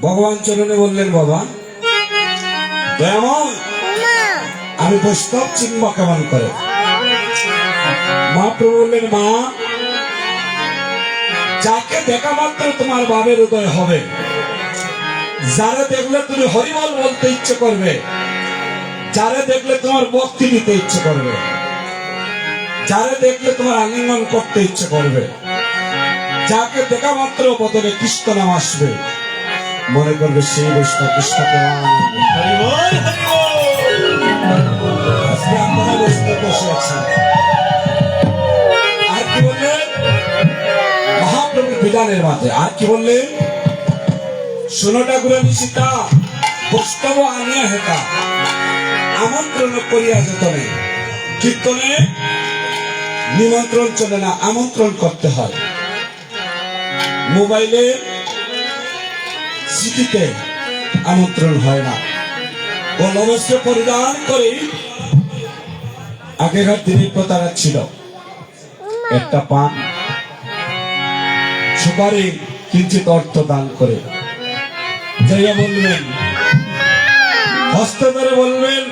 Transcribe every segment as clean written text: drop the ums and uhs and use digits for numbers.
ভগবান চরণে বললেন, বাবা দয়াময় আমি বৈষ্ণব চিনব কেমন করে? মহাপ্রভু বললেন, মা যাকে দেখা মাত্র তোমার ভাবের উদয় হবে, যারা দেখলে তুমি হরিবল বলতে ইচ্ছে করবে, যারা দেখলে তোমার ভক্তি দিতে ইচ্ছে করবে, যারা দেখলে তোমার আলিঙ্গন করতে ইচ্ছে করবে, যাকে দেখা মাত্র বদলে কৃষ্ণ নাম আসবে, মনে করবে সেই বৈষ্ণব কৃষ্ণ। আজকে আপনারা বৈষ্ণব বসে আছেন। আর কি বললেন মহাপ্রভু বিধানের মাঝে? আর কি বললেন? ষোলোটা গুরু নিশিতা বৈষ্ণব আনিয়া হেতা আমন্ত্রণ করিয়া যেত নেই। কীর্তনে নিমন্ত্রণ চলে না, আমন্ত্রণ করতে হয়। মোবাইলে চিঠিতে আমন্ত্রণ হয় না। গলবস্ত্র পরিধান করে আগেকার দিনে প্রতারা ছিল। একটা পান সুপারি কিঞ্চিত অর্থ দান করে যাইয়া বলবেন, হস্ত ধরে বলবেন,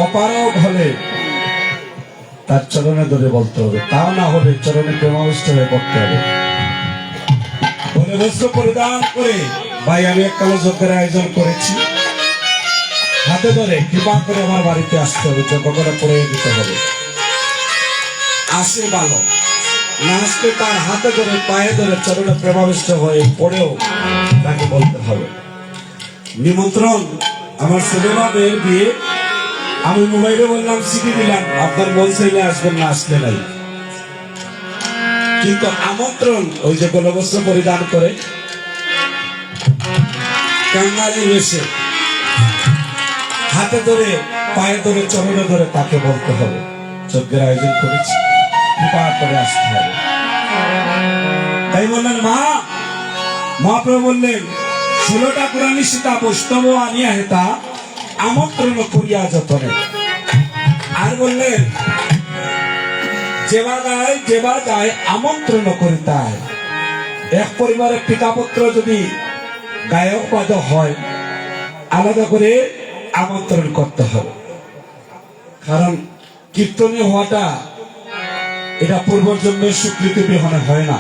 অপারগ হলে তার চরণে ধরে বলতে হবে, তাও না হলে চরণে প্রেমাবিষ্ট হয়ে পড়তে হবে। বস্ত্র পরিধান করে, ভাই আমি এককালে যজ্ঞের আয়োজন করেছি, হাতে ধরে কৃপা করে আমার বাড়িতে আসতে হবে, যজ্ঞ করে পড়ে দিতে হবে। আসে ভালো, না আসলে তার হাতে ধরে পায়ে ধরে চরণে প্রেমাবিষ্ট হয়ে পড়েও তাকে বলতে হবে। নিমন্ত্রণ আমার ছেলেরা মেয়ের বিয়ে, আমি মোবাইলে বললাম, চিঠি দিলাম, আপনার মন চাইলে আসবেন, না আসলে নাই। কিন্তু আমন্ত্রণ ওই যে গলবস্ত্র পরিধান করে কাঙ্গালি বেশে হাতে ধরে পায়ে ধরে চরণে ধরে তাকে বলতে হবে, যজ্ঞের আয়োজন করেছি, কৃপা করে আসতে হবে। তাই বললেন মা, মহাপ্রভু বললেন, ষোলোটা পুরাণী সীতা বৈষ্ণব আনিয়া হেতা আমন্ত্রণ করিয়া যতনে। আর বললেন, যেবা যায় আমন্ত্রণ করিতে। এক পরিবারের পিতা পুত্র যদি গায়ক বাদক হয়, আলাদা করে আমন্ত্রণ করতে হবে। কারণ কীর্তনী হওয়াটা এটা পূর্বজন্মের স্বীকৃতি বিহনে হয় না।